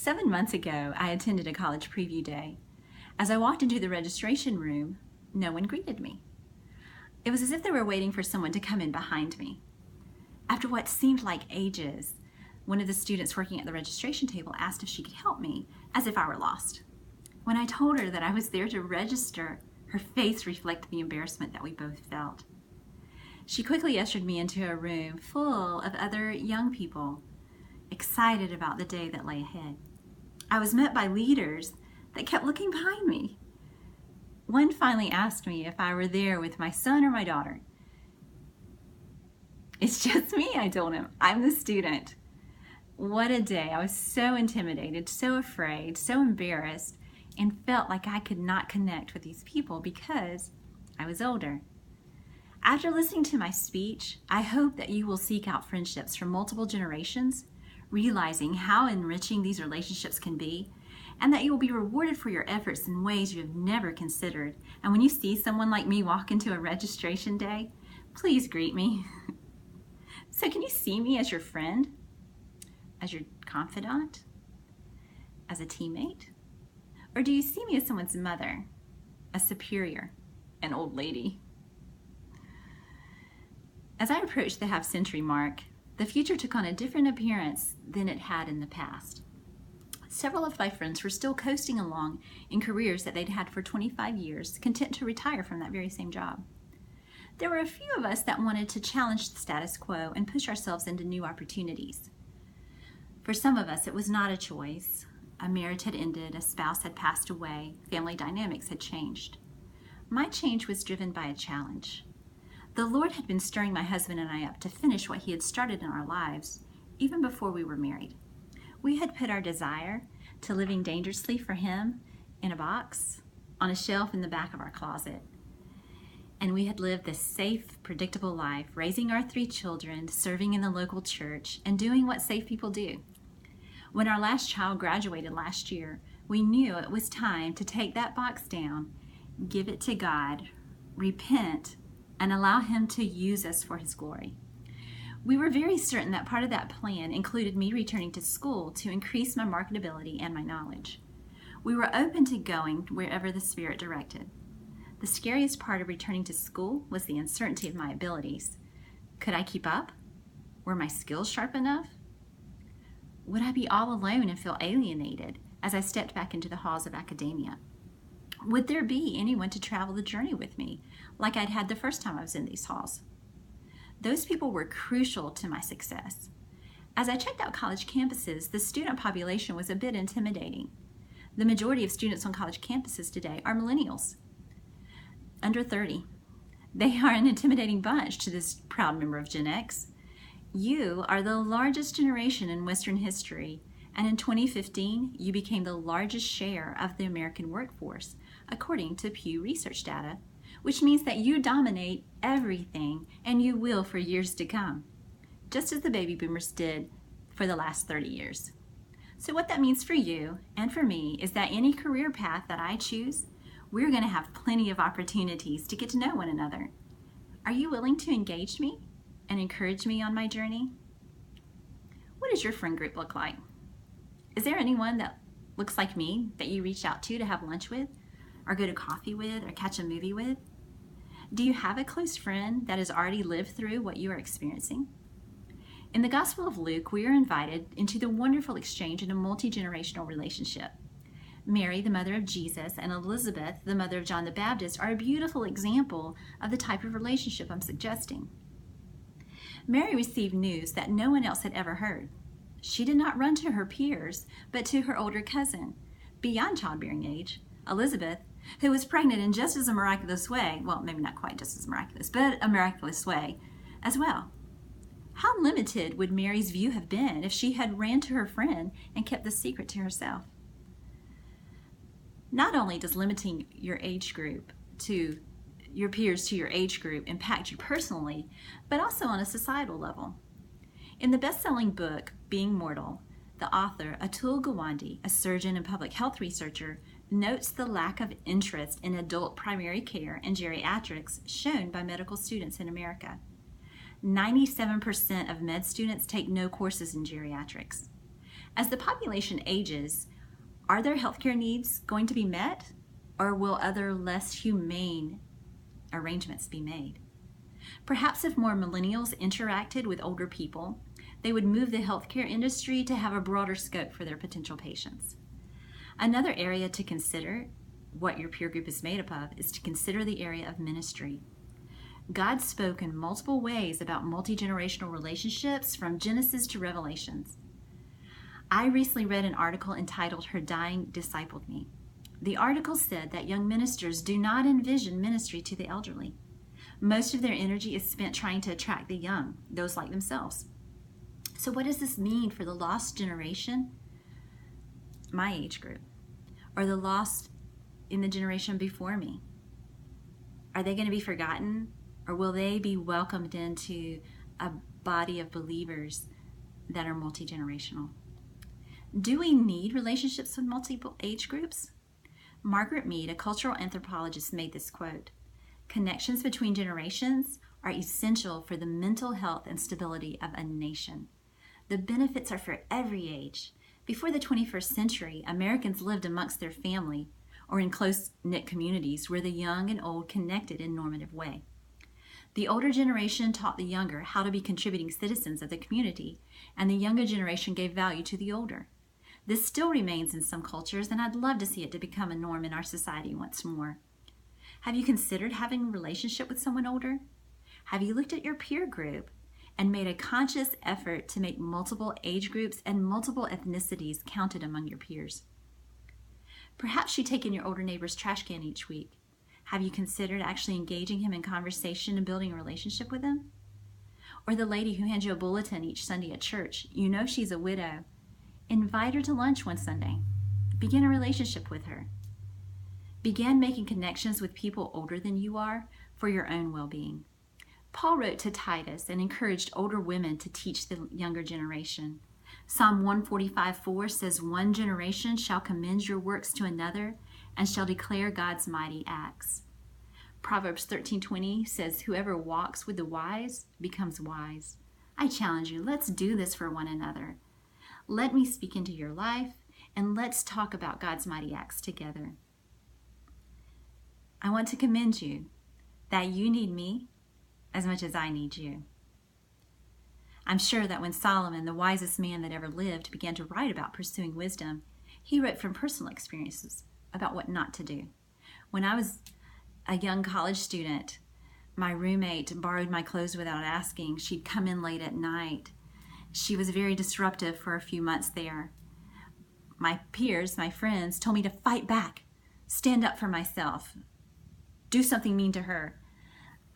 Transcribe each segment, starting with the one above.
7 months ago, I attended a college preview day. As I walked into the registration room, no one greeted me. It was as if they were waiting for someone to come in behind me. After what seemed like ages, one of the students working at the registration table asked if she could help me, as if I were lost. When I told her that I was there to register, her face reflected the embarrassment that we both felt. She quickly ushered me into a room full of other young people, excited about the day that lay ahead. I was met by leaders that kept looking behind me. One finally asked me if I were there with my son or my daughter. "It's just me," I told him. "I'm the student." What a day. I was so intimidated, so afraid, so embarrassed, and felt like I could not connect with these people because I was older. After listening to my speech, I hope that you will seek out friendships from multiple generations, realizing how enriching these relationships can be, and that you will be rewarded for your efforts in ways you have never considered. And when you see someone like me walk into a registration day, please greet me. So can you see me as your friend? As your confidant? As a teammate? Or do you see me as someone's mother, a superior, an old lady? As I approached the half-century mark, the future took on a different appearance than it had in the past. Several of my friends were still coasting along in careers that they'd had for 25 years, content to retire from that very same job. There were a few of us that wanted to challenge the status quo and push ourselves into new opportunities. For some of us, it was not a choice. A marriage had ended, a spouse had passed away, family dynamics had changed. My change was driven by a challenge. The Lord had been stirring my husband and I up to finish what He had started in our lives, even before we were married. We had put our desire to living dangerously for Him in a box on a shelf in the back of our closet. And we had lived this safe, predictable life, raising our 3 children, serving in the local church, and doing what safe people do. When our last child graduated last year, we knew it was time to take that box down, give it to God, repent, and allow Him to use us for His glory. We were very certain that part of that plan included me returning to school to increase my marketability and my knowledge. We were open to going wherever the Spirit directed. The scariest part of returning to school was the uncertainty of my abilities. Could I keep up? Were my skills sharp enough? Would I be all alone and feel alienated as I stepped back into the halls of academia? Would there be anyone to travel the journey with me, like I'd had the first time I was in these halls? Those people were crucial to my success. As I checked out college campuses, the student population was a bit intimidating. The majority of students on college campuses today are millennials, under 30. They are an intimidating bunch to this proud member of Gen X. You are the largest generation in Western history, and in 2015, you became the largest share of the American workforce, according to Pew Research data, which means that you dominate everything, and you will for years to come, just as the baby boomers did for the last 30 years. So what that means for you and for me is that any career path that I choose, we're going to have plenty of opportunities to get to know one another. Are you willing to engage me and encourage me on my journey? What does your friend group look like? Is there anyone that looks like me that you reach out to have lunch with, or go to coffee with, or catch a movie with? Do you have a close friend that has already lived through what you are experiencing? In the Gospel of Luke, we are invited into the wonderful exchange in a multi-generational relationship. Mary, the mother of Jesus, and Elizabeth, the mother of John the Baptist, are a beautiful example of the type of relationship I'm suggesting. Mary received news that no one else had ever heard. She did not run to her peers, but to her older cousin, beyond childbearing age, Elizabeth, who was pregnant in just as a miraculous way, well, maybe not quite just as miraculous, but a miraculous way as well. How limited would Mary's view have been if she had ran to her friend and kept the secret to herself? Not only does limiting your age group to your peers to your age group impact you personally, but also on a societal level. In the best-selling book, Being Mortal, the author, Atul Gawande, a surgeon and public health researcher, notes the lack of interest in adult primary care and geriatrics shown by medical students in America. 97% of med students take no courses in geriatrics. As the population ages, are their healthcare needs going to be met, or will other less humane arrangements be made? Perhaps if more millennials interacted with older people, they would move the healthcare industry to have a broader scope for their potential patients. Another area to consider what your peer group is made up of is to consider the area of ministry. God spoke in multiple ways about multi-generational relationships from Genesis to Revelations. I recently read an article entitled "Her Dying Discipled Me." The article said that young ministers do not envision ministry to the elderly. Most of their energy is spent trying to attract the young, those like themselves. So what does this mean for the lost generation, my age group, or the lost in the generation before me? Are they going to be forgotten, or will they be welcomed into a body of believers that are multi-generational? Do we need relationships with multiple age groups? Margaret Mead, a cultural anthropologist, made this quote: "Connections between generations are essential for the mental health and stability of a nation. The benefits are for every age. Before the 21st century, Americans lived amongst their family or in close-knit communities where the young and old connected in a normative way. The older generation taught the younger how to be contributing citizens of the community, and the younger generation gave value to the older. This still remains in some cultures, and I'd love to see it to become a norm in our society once more. Have you considered having a relationship with someone older? Have you looked at your peer group and made a conscious effort to make multiple age groups and multiple ethnicities counted among your peers? Perhaps you take in your older neighbor's trash can each week. Have you considered actually engaging him in conversation and building a relationship with him? Or the lady who hands you a bulletin each Sunday at church, you know she's a widow. Invite her to lunch one Sunday. Begin a relationship with her. Begin making connections with people older than you are for your own well-being. Paul wrote to Titus and encouraged older women to teach the younger generation. Psalm 145:4 says, "One generation shall commend your works to another and shall declare God's mighty acts." Proverbs 13:20 says, "Whoever walks with the wise becomes wise." I challenge you, let's do this for one another. Let me speak into your life, and let's talk about God's mighty acts together. I want to commend you that you need me as much as I need you. I'm sure that when Solomon, the wisest man that ever lived, began to write about pursuing wisdom, he wrote from personal experiences about what not to do. When I was a young college student, my roommate borrowed my clothes without asking. She'd come in late at night. She was very disruptive for a few months there. My peers, my friends, told me to fight back, stand up for myself, do something mean to her.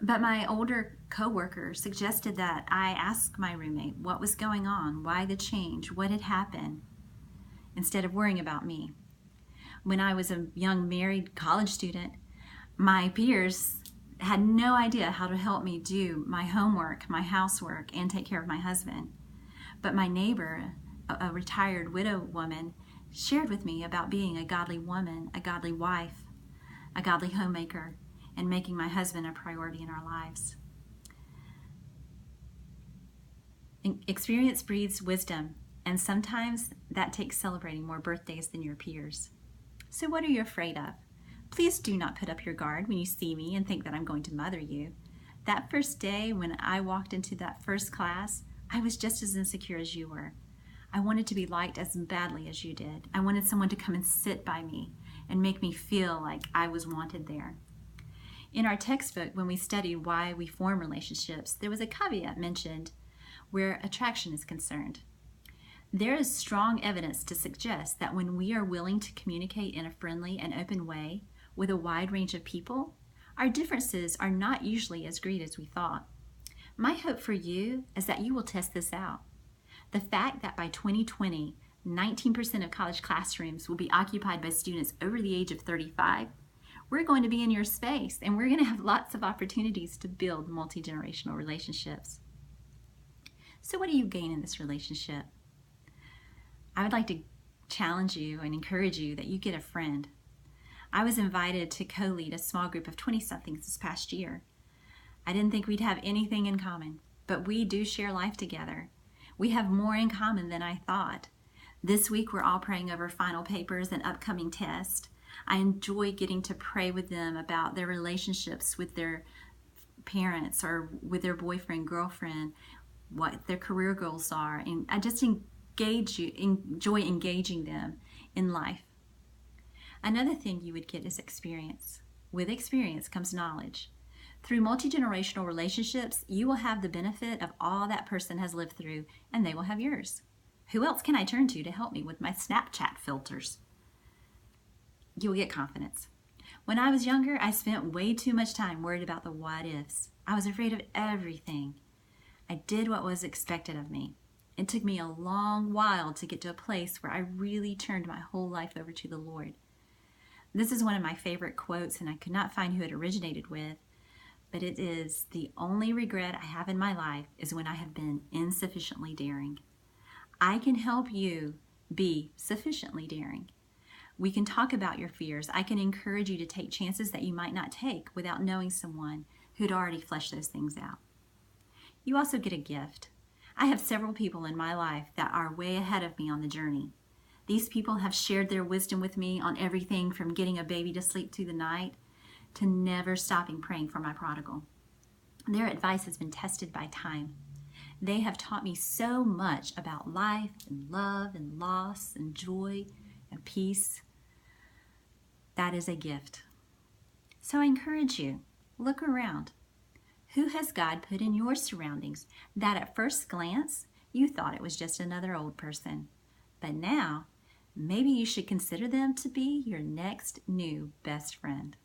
But my older coworker suggested that I ask my roommate what was going on, why the change, what had happened, instead of worrying about me. When I was a young married college student, my peers had no idea how to help me do my homework, my housework, and take care of my husband. But my neighbor, a retired widow woman, shared with me about being a godly woman, a godly wife, a godly homemaker, and making my husband a priority in our lives. Experience breeds wisdom, and sometimes that takes celebrating more birthdays than your peers. So what are you afraid of? Please do not put up your guard when you see me and think that I'm going to mother you. That first day when I walked into that first class, I was just as insecure as you were. I wanted to be liked as badly as you did. I wanted someone to come and sit by me and make me feel like I was wanted there. In our textbook, when we studied why we form relationships, there was a caveat mentioned where attraction is concerned. There is strong evidence to suggest that when we are willing to communicate in a friendly and open way with a wide range of people, our differences are not usually as great as we thought. My hope for you is that you will test this out. The fact that by 2020, 19% of college classrooms will be occupied by students over the age of 35, we're going to be in your space, and we're going to have lots of opportunities to build multi-generational relationships. So what do you gain in this relationship? I would like to challenge you and encourage you that you get a friend. I was invited to co-lead a small group of 20-somethings this past year. I didn't think we'd have anything in common, but we do share life together. We have more in common than I thought. This week, we're all praying over final papers and upcoming tests. I enjoy getting to pray with them about their relationships with their parents or with their boyfriend, girlfriend, what their career goals are. And I just enjoy engaging them in life. Another thing you would get is experience. With experience comes knowledge. Through multi-generational relationships, you will have the benefit of all that person has lived through, and they will have yours. Who else can I turn to help me with my Snapchat filters? You will get confidence. When I was younger, I spent way too much time worried about the what-ifs. I was afraid of everything. I did what was expected of me. It took me a long while to get to a place where I really turned my whole life over to the Lord. This is one of my favorite quotes, and I could not find who it originated with, but it is, "The only regret I have in my life is when I have been insufficiently daring." I can help you be sufficiently daring. We can talk about your fears. I can encourage you to take chances that you might not take without knowing someone who'd already fleshed those things out. You also get a gift. I have several people in my life that are way ahead of me on the journey. These people have shared their wisdom with me on everything from getting a baby to sleep through the night to never stopping praying for my prodigal. Their advice has been tested by time. They have taught me so much about life and love and loss and joy and peace. That is a gift. So I encourage you, look around. Who has God put in your surroundings that at first glance you thought it was just another old person? But now, maybe you should consider them to be your next new best friend.